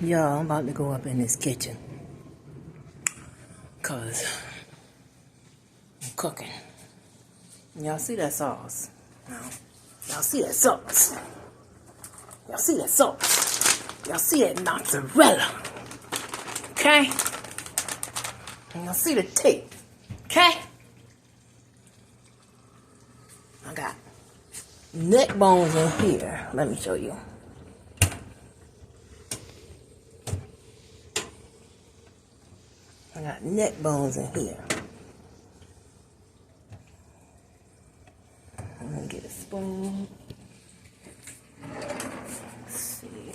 Y'all, I'm about to go up in this kitchen. Cause I'm cooking. Y'all see that sauce? No. Y'all see that sauce? Y'all see that sauce? Y'all see that mozzarella? Okay? And y'all see the tape? Okay? I got neck bones in here. Let me show you. I got neck bones in here. I'm gonna get a spoon. Let's see.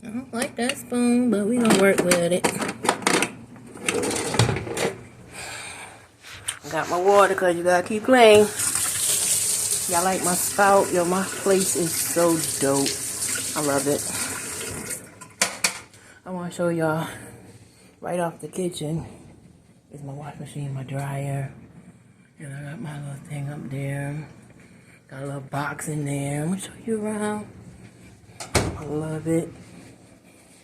I don't like that spoon, but we gonna work with it. I got my water because you gotta keep playing. Y'all like my spout? Yo, my place is so dope. I love it. I want to show y'all right off the kitchen is my wash machine, my dryer. And I got my little thing up there. Got a little box in there. I'm going to show you around. I love it.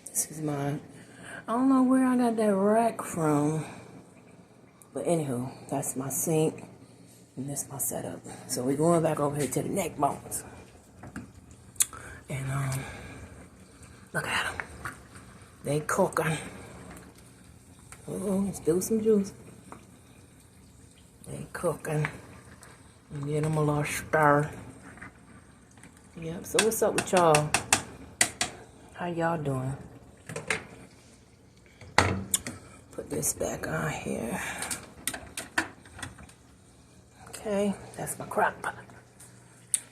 This is mine. I don't know where I got that rack from. But anywho, that's my sink. And this is my setup. So we're going back over here to the neck bones. And look at them. They cooking. Oh, still some juice. They cooking. And get them a little stir. Yep, so what's up with y'all? How y'all doing? Put this back on here. Okay, that's my crock pot.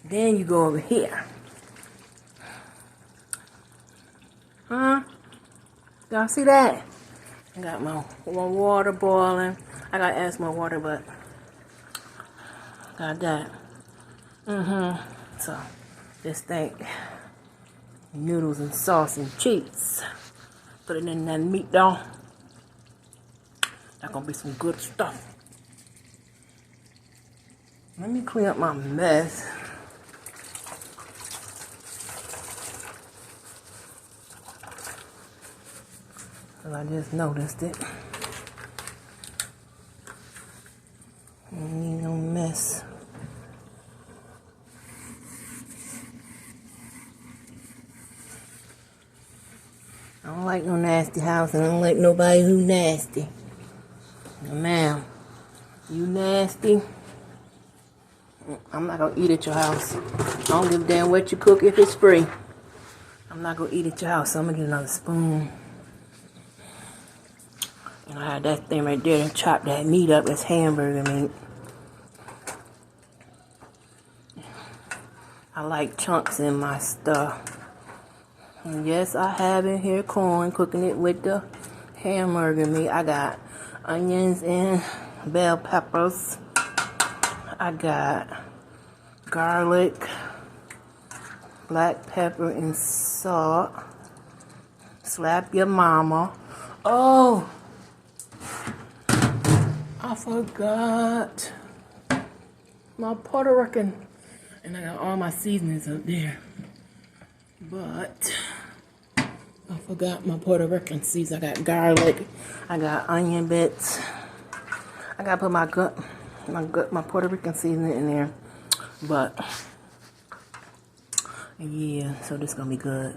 Then you go over here. Huh? Y'all see that? I got my water boiling. I gotta add some more water, but got that. So, this thing, noodles and sauce and cheese. Put it in that meat though. That's gonna be some good stuff. Let me clean up my mess. Cause I just noticed it. Don't need no mess. I don't like no nasty house, and I don't like nobody who nasty. No, ma'am. You nasty? I'm not gonna eat at your house. I don't give a damn what you cook if it's free. I'm not gonna eat at your house, so I'm gonna get another spoon. And I had that thing right there to chop that meat up. It's hamburger meat. I like chunks in my stuff. And yes, I have in here corn, cooking it with the hamburger meat. I got onions and bell peppers. I got garlic, black pepper, and salt. Slap your mama. Oh, I forgot my Puerto Rican. And I got all my seasonings up there. But I forgot my Puerto Rican seasoning. I got garlic. I got onion bits. I gotta put my Puerto Rican seasoning in there. But yeah, so this gonna be good.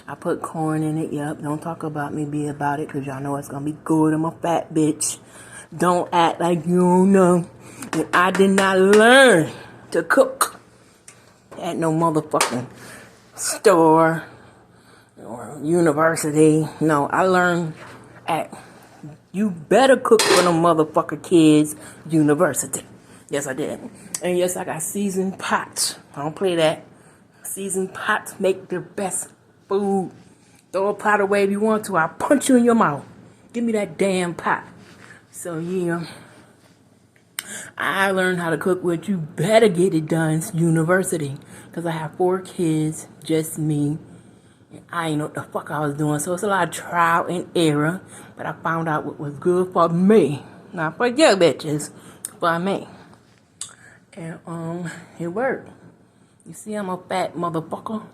I put corn in it. Yep, don't talk about me, be about it, because y'all know it's gonna be good. I'm a fat bitch. Don't act like you don't know that I did not learn to cook at no motherfucking store or university. No, I learned at You Better Cook for Them Motherfucker Kids University. Yes, I did. And yes, I got seasoned pots. I don't play that. Seasoned pots make the best food. Throw a pot away if you want to. I'll punch you in your mouth. Give me that damn pot. So, yeah. I learned how to cook with You Better Get It Done University. Because I have 4 kids, just me. I ain't know what the fuck I was doing. So it's a lot of trial and error. But I found out what was good for me. Not for you bitches. For me. And it worked. You see I'm a fat motherfucker.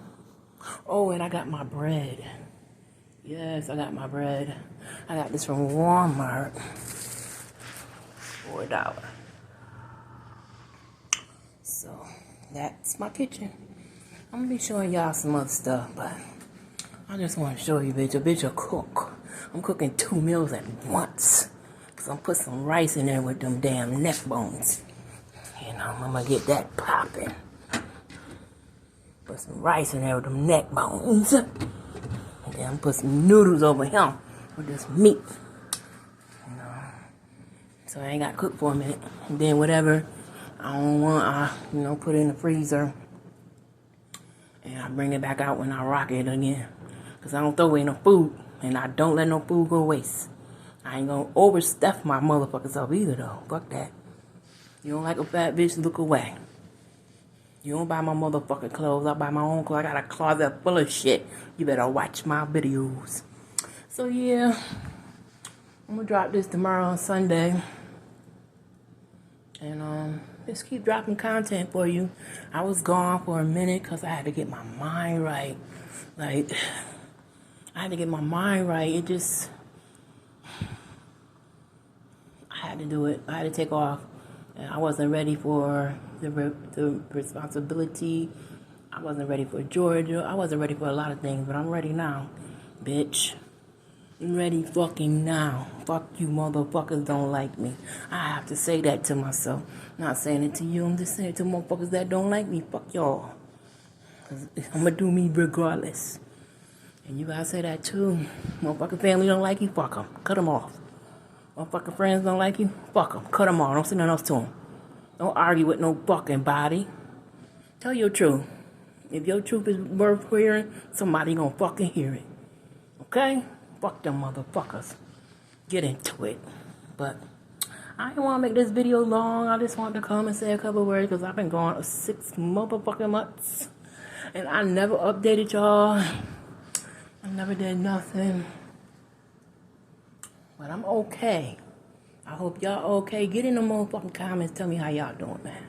Oh, and I got my bread. Yes, I got my bread. I got this from Walmart. For $1. So, that's my kitchen. I'm gonna be showing y'all some other stuff, but I just want to show you, bitch. A bitch a cook. I'm cooking 2 meals at once. Cause I'm put some rice in there with them damn neck bones. And I'm gonna get that popping. Put some rice in there with them neck bones. And then put some noodles over here with this meat. You know. So I ain't got to cook for a minute. And then whatever I don't want, I put it in the freezer. And I bring it back out when I rock it again. Because I don't throw away no food. And I don't let no food go waste. I ain't going to overstuff my motherfuckers up either, though. Fuck that. You don't like a fat bitch, look away. You don't buy my motherfucking clothes. I buy my own clothes. I got a closet full of shit. You better watch my videos. So, yeah. I'm going to drop this tomorrow on Sunday. And, just keep dropping content for you. I was gone for a minute because I had to get my mind right. Like, I had to get my mind right. It just, I had to do it. I had to take off. And I wasn't ready for the responsibility. I wasn't ready for Georgia. I wasn't ready for a lot of things, but I'm ready now, bitch. I'm ready fucking now. Fuck you motherfuckers don't like me. I have to say that to myself. Not saying it to you. I'm just saying it to motherfuckers that don't like me. Fuck y'all. I'm gonna do me regardless. And you gotta say that too. Motherfucking family don't like you. Fuck them. Cut them off. Motherfucking friends don't like you. Fuck them. Cut them off. Don't say nothing else to them. Don't argue with no fucking body. Tell your truth. If your truth is worth hearing, somebody gonna fucking hear it. Okay? Fuck them motherfuckers. Get into it. But I didn't want to make this video long. I just wanted to come and say a couple words because I've been gone 6 motherfucking months. And I never updated y'all. I never did nothing. But I'm okay. I hope y'all okay. Get in the motherfucking comments. Tell me how y'all doing, man.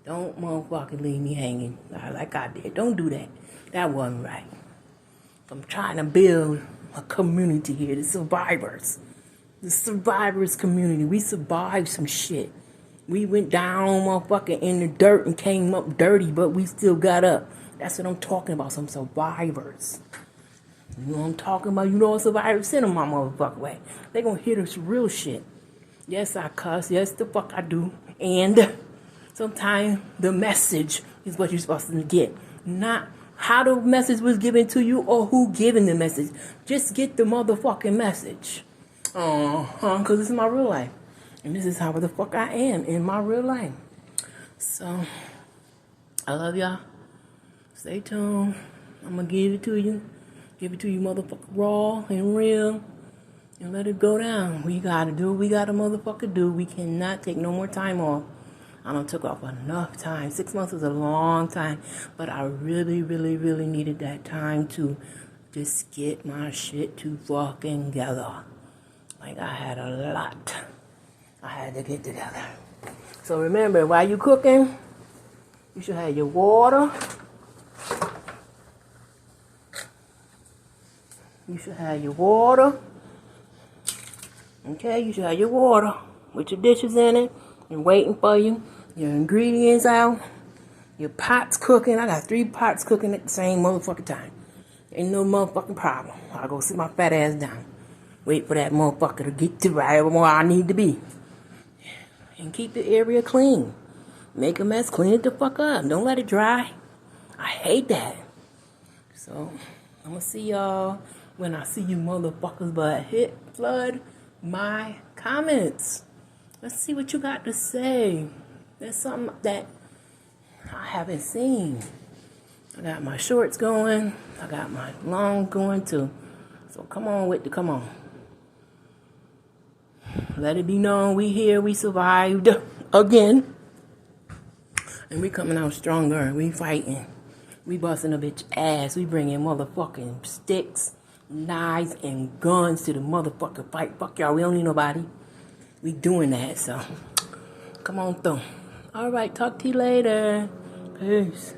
Don't motherfucking leave me hanging like I did. Don't do that. That wasn't right. I'm trying to build a community here. The survivors. The survivors community. We survived some shit. We went down motherfucking in the dirt and came up dirty, but we still got up. That's what I'm talking about. Some survivors. You know what I'm talking about? You know what survivors send them my motherfucking way. They gonna hear this real shit. Yes, I cuss. Yes, the fuck I do. And sometimes the message is what you're supposed to get. Not how the message was given to you or who giving the message. Just get the motherfucking message. Because this is my real life. And this is how the fuck I am in my real life. So, I love y'all. Stay tuned. I'm going to give it to you. Give it to you motherfucker raw and real. And let it go down. We got to do what we got to motherfucker do. We cannot take no more time off. I done took off enough time. 6 months is a long time. But I really, really, really needed that time to just get my shit to fucking together. Like I had a lot I had to get together. So remember, while you cooking, you should have your water. You should have your water. Okay, you should have your water with your dishes in it and waiting for you. Your ingredients out. Your pots cooking. I got 3 pots cooking at the same motherfucking time. Ain't no motherfucking problem. I'll go sit my fat ass down. Wait for that motherfucker to get to wherever I need to be. And keep the area clean. Make a mess, clean it the fuck up. Don't let it dry. I hate that. So, I'm going to see y'all when I see you motherfuckers. But hit flood my comments. Let's see what you got to say. There's something that I haven't seen. I got my shorts going. I got my long going too. So come on with the come on. Let it be known we here. We survived again. And we coming out stronger. We fighting. We busting a bitch ass. We bringing motherfucking sticks, knives, and guns to the motherfucking fight. Fuck y'all. We don't need nobody. we doing that. So come on through. All right, talk to you later. Peace.